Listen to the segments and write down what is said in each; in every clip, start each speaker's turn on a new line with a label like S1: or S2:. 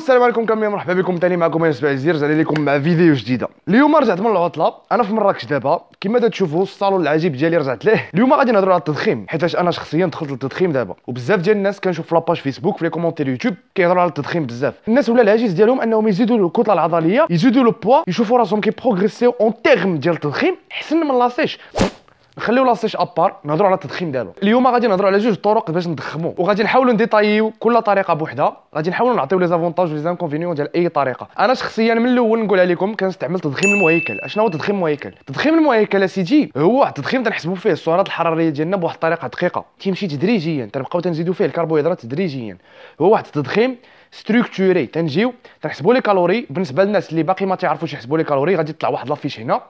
S1: السلام عليكم كاملين، مرحبا بكم ثاني معكم انس بعزير. رجعنا لكم مع فيديو جديده. اليوم رجعت من العطله، انا في مراكش دابا كما تشوفوا. الصالون العجيب ديالي رجعت ليه. اليوم غادي نهضروا على التضخيم، حيت انا شخصيا دخلت للتضخيم دابا، وبزاف ديال الناس كنشوف في لاباج فيسبوك في لي كومونتير يوتيوب كيهضروا على التضخيم بزاف. الناس ولا العجيز ديالهم انهم يزيدوا الكتله العضليه، يزيدوا لو بوا، يشوفوا راسهم كيبروغريسيو اون تيرم ديال التضخيم احسن من لاصيش. نخليو لاصيش ابار، نهضروا على التضخيم ديالو. اليوم غادي نهضروا على جوج طرق باش نضخموا، وغادي نحاولوا نديطايو كل طريقه بوحدها. غادي نحاولوا نعطيو لي زافونتاج ولي زانكونفينيون ديال اي طريقه. انا شخصيا من الاول نقول عليكم كنستعمل التضخيم المهيكل. اشنو هو التضخيم المهيكل؟ التضخيم المهيكل اسيدي هو واحد التضخيم تنحسبوا فيه السعرات الحراريه ديالنا بواحد الطريقه دقيقه، تيمشي تدريجيا، تنبقاو تنزيدوا فيه الكربوهيدرات تدريجيا. هو واحد التضخيم ستركتوري، تنجيو تنحسبوا لي كالوري. بالنسبه للناس اللي باقي ما تعرفوش يحسبوا لي كالوري، غادي تطلع واحد لافيش هنا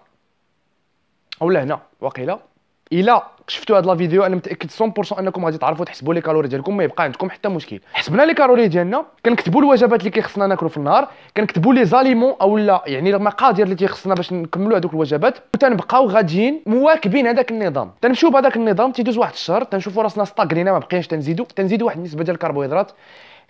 S1: اولا هنا واقيلا. الا شفتوا هاد لا فيديو انا متاكد 100% انكم غادي تعرفوا تحسبوا لي كالوري ديالكم، ما يبقى عندكم حتى مشكل. حسبنا لي كالوري ديالنا، كنكتبوا الوجبات اللي كيخصنا ناكلوا في النهار، كنكتبوا لي زاليمون اولا يعني المقادير اللي تيخصنا باش نكملوا هذوك الوجبات، وتنبقاو غاديين مواكبين هذاك النظام. تنمشيو بهذاك النظام، تيدوز واحد الشهر تنشوفوا راسنا ستاغنينا، ما بقيناش تنزيدوا واحد النسبه ديال الكربوهيدرات.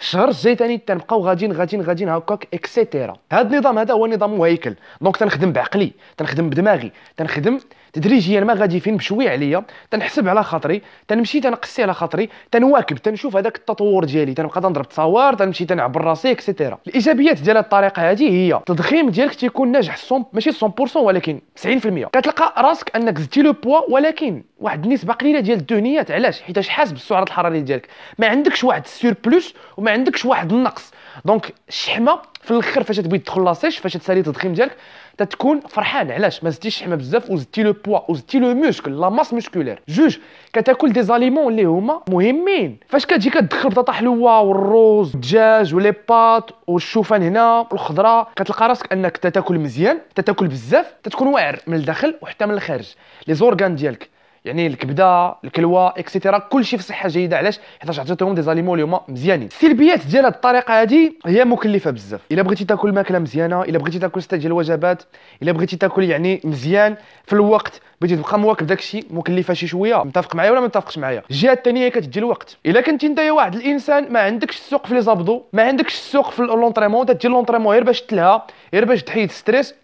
S1: الشهر الجاي ثاني تنبقاو غاديين هكاك اكسيتيرا. هذا النظام هذا هو نظام مهيكل. دونك تنخدم بعقلي، تنخدم بدماغي، تنخدم تدريجيا ما غادي فين بشويه عليا، تنحسب على خاطري، تنمشي تنقسي على خاطري، تنواكب، تنشوف هذاك التطور ديالي، تنبقى تنضرب تصاور، تنمشي تنعبر راسي اكسيتيرا. الايجابيات ديال الطريقه هذه هي التضخيم ديالك تيكون ناجح ماشي 100% ولكن 90%. كتلقى راسك انك زدتي لو بوا ولكن واحد النسبه قليله ديال الدهنيات. علاش؟ حيت حاسب السعرات الحراريه ديالك، ما عندكش واحد السور بلوس وما عندكش واحد النقص. دونك الشحمه في الاخر فاش تبغي تدخل لاصيش، فاش تسالي التضخيم ديالك تتكون فرحان. علاش؟ ما زدتيش الشحمه بزاف وزدتي لو بوا وزدتي لو موسكل، لا ماس موسكولير. جوج، كتاكل دي زاليمون اللي هما مهمين. فاش كتجي كتدخل بطاطا حلوه والروز والدجاج ولي بات والشوفان هنا والخضره، كتلقى راسك انك تاكل مزيان، تاكل بزاف، تتكون واعر من الداخل وحتى من الخارج. لي زورغان ديالك يعني الكبده، الكلوه، اكسيتيرا، كلشي في صحه جيده. علاش؟ حيت عطيتهم دي زاليمون اللي هما مزيانين. السلبيات ديال هذه الطريقه هذه هي مكلفه بزاف. الا بغيتي تاكل ماكله مزيانه، الا بغيتي تاكل 6 ديال الوجبات، الا بغيتي تاكل يعني مزيان في الوقت، بغيتي تبقى مواكب داكشي، مكلفه شي شويه. متفق معايا ولا ما متفقش معايا؟ الجهه الثانيه هي كتدي الوقت. الا كنتي انت واحد الانسان ما عندكش السوق في لي زابدو، ما عندكش السوق في لونطريمون، تدير لونطريمون غير باش تلها، غير باش تحيد ستريس،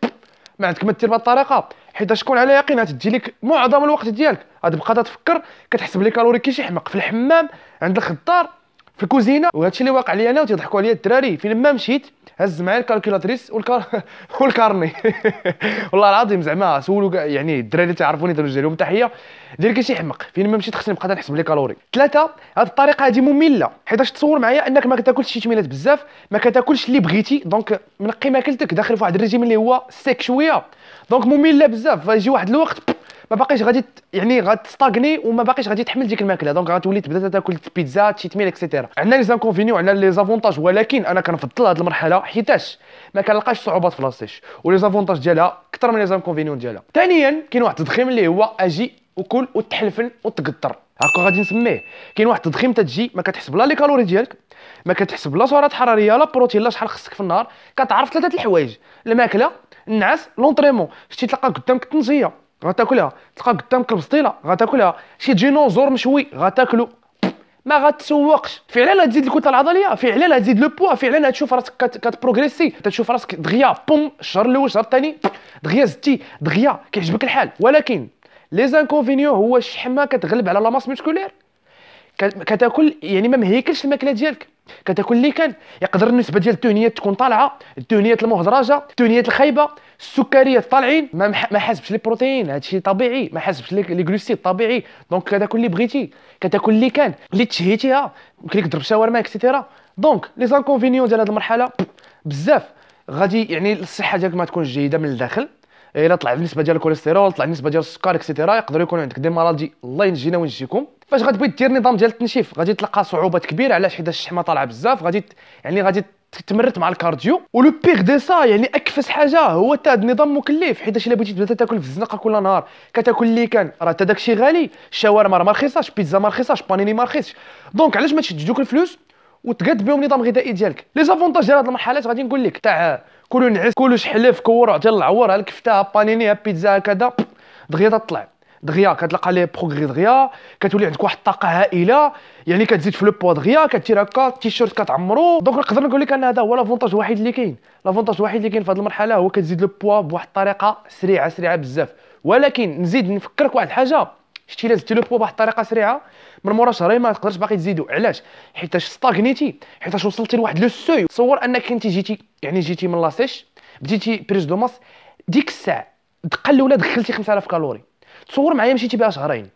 S1: ما عندك ما دير بهذه الطريقه، حيت شكون على يقين غتدي لك معظم الوقت ديالك. غتبقى تفكر كتحسب لي كالوري كي شي حمق في الحمام، عند الخضار، في الكوزينه. وهادشي اللي واقع لي انا وتضحكوا عليا الدراري. فين ما مشيت هز معايا الكالكولاتريس والكارني والله العظيم زعما سولوا كاع يعني الدراري اللي تعرفوني درجه لهم تحيه. دير كي شي حمق فين ما مشيت خصني نبقى نحسب لي كالوري. ثلاثه، هاد الطريقه هذه ممله، حيت تصور معايا انك ما كتاكلش شي تميلات بزاف، ما كتاكلش اللي بغيتي. دونك منقي ماكلتك، داخل في واحد الريجيم اللي هو سيك شويه، دونك ممله بزاف. فيجي واحد الوقت ما باقيش غادي يعني غتستاغني وما باقيش غادي تحمل ديك الماكله. دونك غتولي تبدا تاكل بيتزا، تشيتميل اكسيتيرا. عندنا لي زانكونفينيون، عندنا لي زافونتاج، ولكن انا كنفضل هذه المرحله حيتاش ما كنلقاش صعوبات في لاصيش، ولي زافونتاج ديالها اكثر من لي زانكونفينيون ديالها. ثانيا، كاين واحد التضخيم اللي هو اجي وكل وتحلفن وتقطر، هكا غادي نسميه. كاين واحد التضخيم تجي ما كتحسب لا لي كالوري ديالك، ما كتحسب لا سعرات حراريه لا بروتين لا شحال خصك في النهار. كتعرف ثلاثه الحوايج: الماكله، النعاس، لونطريمون. شتي تلقى قدامك الطنجيه غتاكلها، تلقى قدامك البسطيله غتاكلها، شي ديناصور مشوي غتاكلو. ما غتسوقش. فعلا غتزيد الكتله العضليه، فعلا غتزيد لو بوا، فعلا غتشوف راسك كتبروغريسي، تشوف راسك دغيا بوم الشهر الاول الشهر الثاني دغيا زدتي دغيا كيعجبك الحال. ولكن لي زانكونفينيون هو الشحمه كتغلب على لا ماس موسكولير. كتاكل يعني ما مهيكلش الماكله ديالك، كتاكل اللي كان. يقدر النسبه ديال الدهنيات تكون طالعه، الدهنيات المهدرجه، الدهنيات الخايبه، السكريات طالعين، ما حاسبش لي بروتين، هادشي طبيعي، ما حاسبش لي غلوسيد طبيعي. دونك كتاكل اللي بغيتي، كتاكل اللي كان، اللي تشهيتيها، يمكن لك تضرب شاورما اكسيتيرا. دونك لي زانكونفينيون ديال هذه المرحله بزاف. غادي يعني الصحه ديالك ما تكونش جيده من الداخل. الا طلع النسبه ديال الكوليسترول، طلع النسبه ديال السكر اكسيتيرا، يقدر يكون عندك دي مالادي الله ينجينا وينجيكم. فاش غتبغي دير نظام ديال التنشيف غادي تلقى صعوبات كبيره. علاش؟ حيت الشحمه طالعه بزاف، غادي تمرت مع الكارديو. ولو بيغ دي سا يعني اكفس حاجه هو هذا النظام مكلف. حيت الا بغيتي تبدا تاكل في الزنقه كل نهار، كتاكل اللي كان، راه حتى داكشي غالي. الشاورما راه ما رخيصاش، بيتزا ما رخيصاش، بانيني ما رخيصش. دونك علاش ما تشدش دوك الفلوس وتقاد بهم نظام غذائي ديالك؟ لي زافونتاج ديال هاد المرحلات غادي نقول لك تاع كلوا نعس، كلوا شحلف، كوروا عطي العور، ها الكفته، ها بانيني، ها بيتزا، كذا دغيا تطلع. دغيا كتلقى ليه بروغري دغيا، كتولي عندك واحد الطاقه هائله، يعني كتزيد في لو بوا دغيا، كدير هكا التيشيرت كتعمرو. دونك نقدر نقول لك ان هذا هو لافونتاج الوحيد اللي كاين. لافونتاج الوحيد اللي كاين في هذه المرحله هو كتزيد لو بوا بواحد الطريقه سريعه بزاف. ولكن نزيد نفكرك واحد الحاجه، شتي الا زدتي لو بوا بواحد الطريقه سريعه من مورا شهرين ما تقدرش باقي تزيدو. علاش؟ حيتاش ستاغنيتي، حيتاش وصلتي لواحد لو سوي. تصور انك انت جيتي من لاسيش، بديتي بريز دو ماس، ديك الساعه الدقه الاولى دخلتي 5000 كالوري. تصور معايا مشيتي بها شهرين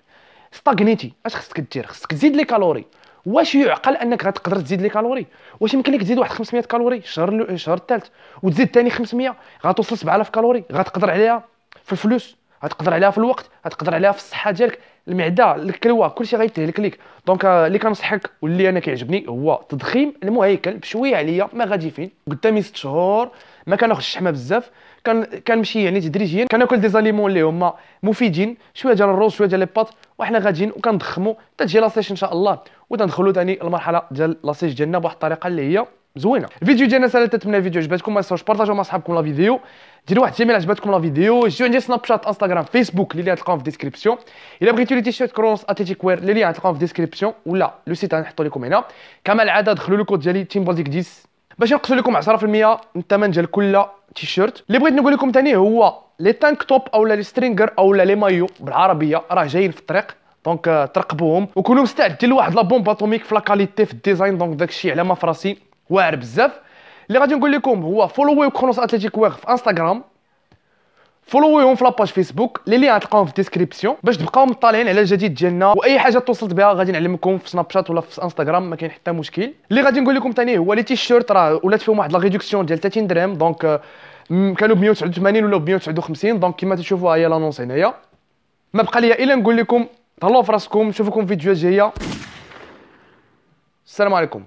S1: ستاغنيتي، اش خصك دير؟ خصك تزيد لي كالوري. واش يعقل انك غتقدر تزيد لي كالوري؟ واش يمكن لك تزيد واحد 500 كالوري الشهر الثالث وتزيد ثاني 500 غتوصل 7000 كالوري؟ غتقدر عليها في الفلوس، غتقدر عليها في الوقت، غتقدر عليها في الصحه ديالك، المعده، الكلوه، كلشي غيتهلك ليك. دونك اللي كنصحك واللي انا كيعجبني هو التضخيم المهيكل بشويه عليا، ما غادي فين قدامي 6 شهور ما كناخذش الشحمه بزاف، كنمشي يعني تدريجيا، كناكل دي زاليمون اللي هما مفيدين، شويه ديال الروز شويه ديال لي باط، وحنا غاديين وكنضخموا حتى تجي لاصيش ان شاء الله، وتندخلوا ثاني المرحله ديال لاصيش ديالنا بواحد الطريقه اللي هي زوينه. الفيديو ديالنا سالا، تتمنى الفيديو عجبتكم، ما تنساوش بارطاجيو مع صحابكم لا فيديو، ديروا واحد الجيميل عجبتكم لا فيديو، جيو عندي سناب شات، انستغرام، فيسبوك، اللي غتلقاوهم في الديسكريبسيون. الا بغيتوا لي تيشيرت كرونوس اتليتيك وير، اللي غتلقاوهم في الديسكريبسيون، ولا لو سيت غنحطو لكم هنا. كما العاده دخلوا لو ليكود ديالي تيم بالديك 10 باش نقصوا لكم 10% من الثمن ديال كل تيشيرت. اللي بغيت نقول لكم ثاني هو لي تانك توب اولا لي سترينجر اولا لي مايو بالعربيه راه جايين في الطريق، دونك ترقبوهم وكونوا مستعدين لواحد لا بومب اتوميك في لا كاليتي في الديزاين. دونك داكشي على ما فراسي واعر بزاف. اللي غادي نقول لكم هو فولويو كرونوس اتليتيك وير في انستغرام، فولويهم في لاباج فيسبوك، اللي غتلقاوهم في الديسكريبسيون، باش تبقاو مطالعين على الجديد ديالنا، واي حاجه توصلت بها غادي نعلمكم في سناب شات ولا في انستغرام، ما كاين حتى مشكل. اللي غادي نقول لكم ثاني هو لي تيشيرت راه ولات فيهم واحد لا ريدكسيون ديال 30 درهم، دونك كانوا ب 189 ولا ب 159، دونك كما تشوفوا هي لانونس هنايا. ما بقى ليا الا نقول لكم تهلاو في راسكم، نشوفكم في فيديوهات جايه. السلام عليكم.